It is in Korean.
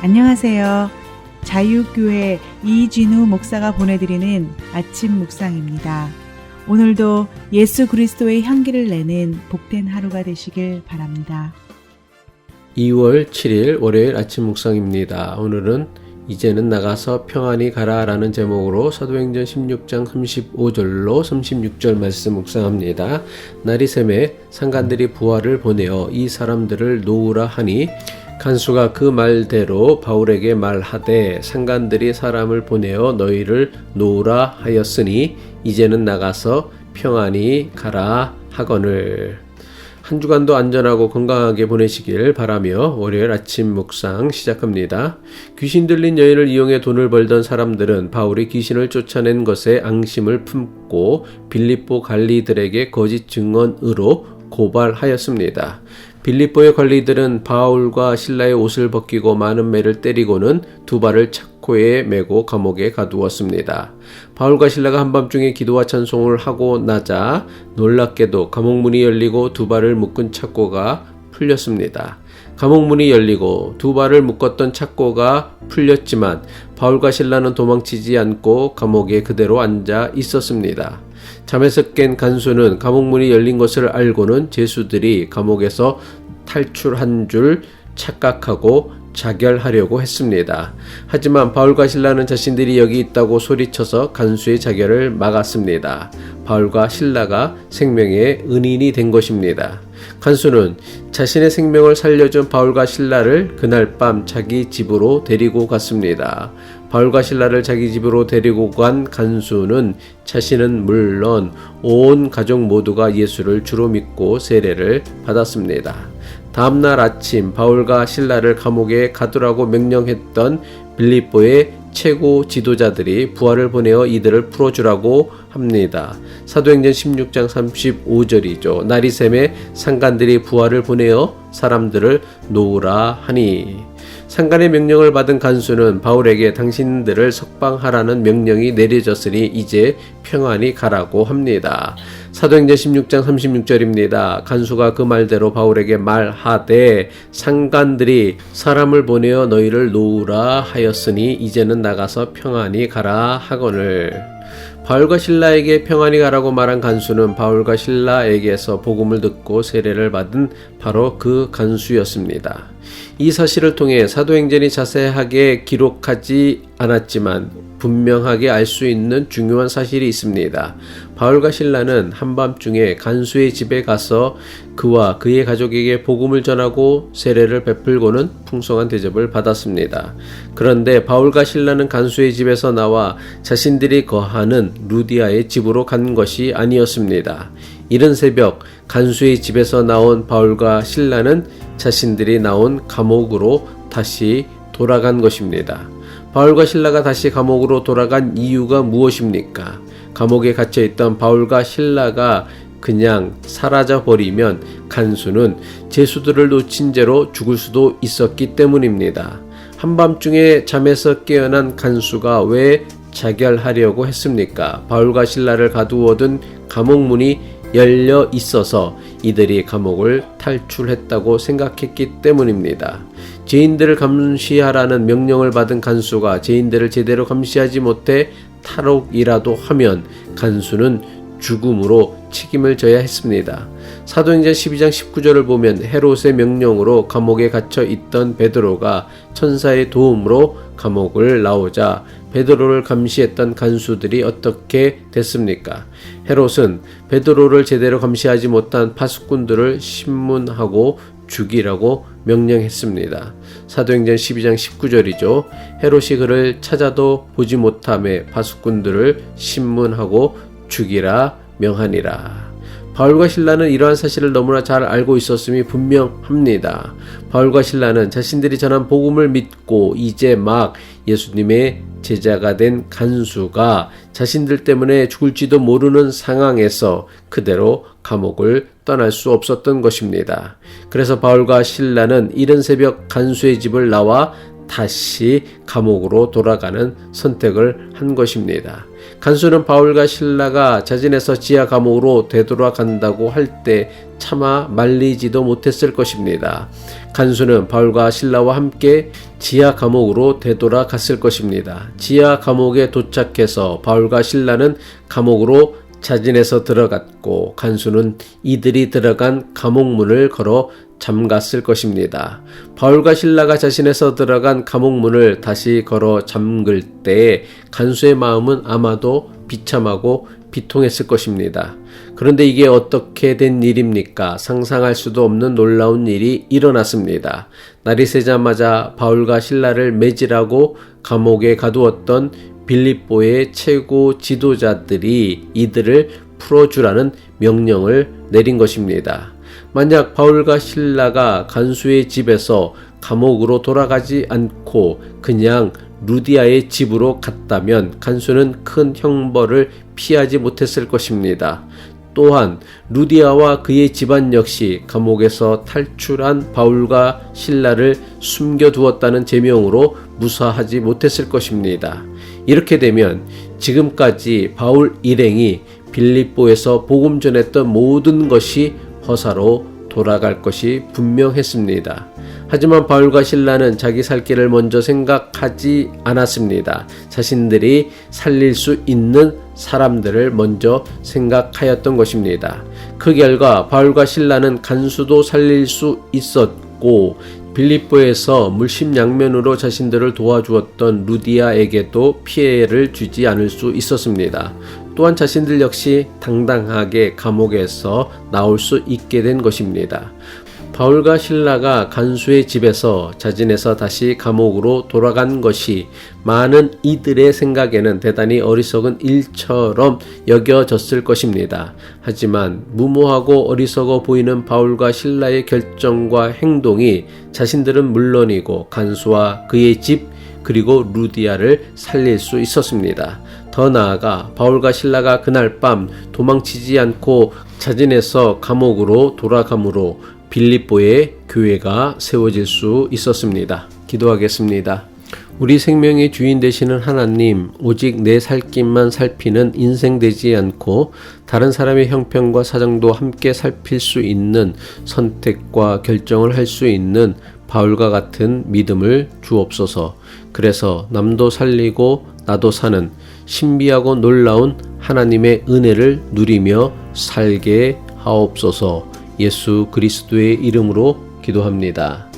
안녕하세요. 자유교회 이진우 목사가 보내드리는 아침 묵상입니다. 오늘도 예수 그리스도의 향기를 내는 복된 하루가 되시길 바랍니다. 2월 7일 월요일 아침 묵상입니다. 오늘은 이제는 나가서 평안히 가라 라는 제목으로 사도행전 16장 35절로 36절 말씀 묵상합니다. 날이 새매 상관들이 부하를 보내어 이 사람들을 놓으라 하니 간수가 그 말대로 바울에게 말하되 상관들이 사람을 보내어 너희를 놓으라 하였으니 이제는 나가서 평안히 가라 하거늘. 한 주간도 안전하고 건강하게 보내시길 바라며 월요일 아침 묵상 시작합니다. 귀신 들린 여인을 이용해 돈을 벌던 사람들은 바울이 귀신을 쫓아낸 것에 앙심을 품고 빌립보 관리들에게 거짓 증언으로 고발하였습니다. 빌립보의 관리들은 바울과 실라의 옷을 벗기고 많은 매를 때리고는 두 발을 착고에 메고 감옥에 가두었습니다. 바울과 실라가 한밤중에 기도와 찬송을 하고 나자 놀랍게도 감옥문이 열리고 두 발을 묶은 착고가 풀렸습니다. 감옥문이 열리고 두 발을 묶었던 착고가 풀렸지만 바울과 실라는 도망치지 않고 감옥에 그대로 앉아 있었습니다. 잠에서 깬 간수는 감옥문이 열린 것을 알고는 죄수들이 감옥에서 탈출한 줄 착각하고 자결하려고 했습니다. 하지만 바울과 실라는 자신들이 여기 있다고 소리쳐서 간수의 자결을 막았습니다. 바울과 실라가 생명의 은인이 된 것입니다. 간수는 자신의 생명을 살려준 바울과 실라를 그날 밤 자기 집으로 데리고 갔습니다. 바울과 실라를 자기 집으로 데리고 간 간수는 자신은 물론 온 가족 모두가 예수를 주로 믿고 세례를 받았습니다. 다음날 아침 바울과 실라를 감옥에 가두라고 명령했던 빌립보의 최고 지도자들이 부하를 보내어 이들을 풀어주라고 합니다. 사도행전 16장 35절이죠. 날이 새매 상관들이 부하를 보내어 사람들을 놓으라 하니. 상관의 명령을 받은 간수는 바울에게 당신들을 석방하라는 명령이 내려졌으니 이제 평안히 가라고 합니다. 사도행전 16장 36절입니다. 간수가 그 말대로 바울에게 말하되 상관들이 사람을 보내어 너희를 놓으라 하였으니 이제는 나가서 평안히 가라 하거늘. 바울과 실라에게 평안히 가라고 말한 간수는 바울과 실라에게서 복음을 듣고 세례를 받은 바로 그 간수였습니다. 이 사실을 통해 사도행전이 자세하게 기록하지 않았지만 분명하게 알 수 있는 중요한 사실이 있습니다. 바울과 실라는 한밤중에 간수의 집에 가서 그와 그의 가족에게 복음을 전하고 세례를 베풀고는 풍성한 대접을 받았습니다. 그런데 바울과 실라는 간수의 집에서 나와 자신들이 거하는 루디아의 집으로 간 것이 아니었습니다. 이른 새벽 간수의 집에서 나온 바울과 실라는 자신들이 나온 감옥으로 다시 돌아간 것입니다. 바울과 실라가 다시 감옥으로 돌아간 이유가 무엇입니까? 감옥에 갇혀있던 바울과 실라가 그냥 사라져버리면 간수는 죄수들을 놓친 채로 죽을 수도 있었기 때문입니다. 한밤중에 잠에서 깨어난 간수가 왜 자결하려고 했습니까? 바울과 실라를 가두어둔 감옥문이 열려 있어서 이들이 감옥을 탈출했다고 생각했기 때문입니다. 죄인들을 감시하라는 명령을 받은 간수가 죄인들을 제대로 감시하지 못해 탈옥이라도 하면 간수는 죽음으로 책임을 져야 했습니다. 사도행전 12장 19절을 보면 헤롯의 명령으로 감옥에 갇혀 있던 베드로가 천사의 도움으로 감옥을 나오자 베드로를 감시했던 간수들이 어떻게 됐습니까? 헤롯은 베드로를 제대로 감시하지 못한 파수꾼들을 신문하고 죽이라고 명령했습니다. 사도행전 12장 19절이죠. 헤롯이 그를 찾아도 보지 못하매 파수꾼들을 신문하고 죽이라 명하니라. 바울과 실라는 이러한 사실을 너무나 잘 알고 있었음이 분명합니다. 바울과 실라는 자신들이 전한 복음을 믿고 이제 막 예수님의 제자가 된 간수가 자신들 때문에 죽을지도 모르는 상황에서 그대로 감옥을 떠날 수 없었던 것입니다. 그래서 바울과 실라는 이른 새벽 간수의 집을 나와 다시 감옥으로 돌아가는 선택을 한 것입니다. 간수는 바울과 실라가 자진해서 지하 감옥으로 되돌아간다고 할 때 차마 말리지도 못했을 것입니다. 간수는 바울과 실라와 함께 지하 감옥으로 되돌아갔을 것입니다. 지하 감옥에 도착해서 바울과 실라는 감옥으로 자진해서 들어갔고 간수는 이들이 들어간 감옥문을 걸어 잠갔을 것입니다. 바울과 실라가 자신해서 들어간 감옥문을 다시 걸어 잠글 때 간수의 마음은 아마도 비참하고 비통했을 것입니다. 그런데 이게 어떻게 된 일입니까? 상상할 수도 없는 놀라운 일이 일어났습니다. 날이 새자마자 바울과 실라를 매질하고 감옥에 가두었던 빌립보의 최고 지도자들이 이들을 풀어주라는 명령을 내린 것입니다. 만약 바울과 실라가 간수의 집에서 감옥으로 돌아가지 않고 그냥 루디아의 집으로 갔다면 간수는 큰 형벌을 피하지 못했을 것입니다. 또한 루디아와 그의 집안 역시 감옥에서 탈출한 바울과 실라를 숨겨두었다는 제명으로 무사하지 못했을 것입니다. 이렇게 되면 지금까지 바울 일행이 빌립보에서 복음 전했던 모든 것이 허사로 돌아갈 것이 분명했습니다. 하지만 바울과 실라는 자기 살 길을 먼저 생각하지 않았습니다. 자신들이 살릴 수 있는 사람들을 먼저 생각하였던 것입니다. 그 결과 바울과 실라는 간수도 살릴 수 있었고 빌립보에서 물심양면으로 자신들을 도와주었던 루디아에게도 피해를 주지 않을 수 있었습니다. 또한 자신들 역시 당당하게 감옥에서 나올 수 있게 된 것입니다. 바울과 실라가 간수의 집에서 자진해서 다시 감옥으로 돌아간 것이 많은 이들의 생각에는 대단히 어리석은 일처럼 여겨졌을 것입니다. 하지만 무모하고 어리석어 보이는 바울과 실라의 결정과 행동이 자신들은 물론이고 간수와 그의 집 그리고 루디아를 살릴 수 있었습니다. 더 나아가 바울과 실라가 그날 밤 도망치지 않고 자진해서 감옥으로 돌아감으로 빌립보에 교회가 세워질 수 있었습니다. 기도하겠습니다. 우리 생명의 주인 되시는 하나님, 오직 내 살 길만 살피는 인생 되지 않고 다른 사람의 형편과 사정도 함께 살필 수 있는 선택과 결정을 할 수 있는 바울과 같은 믿음을 주옵소서. 그래서 남도 살리고 나도 사는 신비하고 놀라운 하나님의 은혜를 누리며 살게 하옵소서. 예수 그리스도의 이름으로 기도합니다.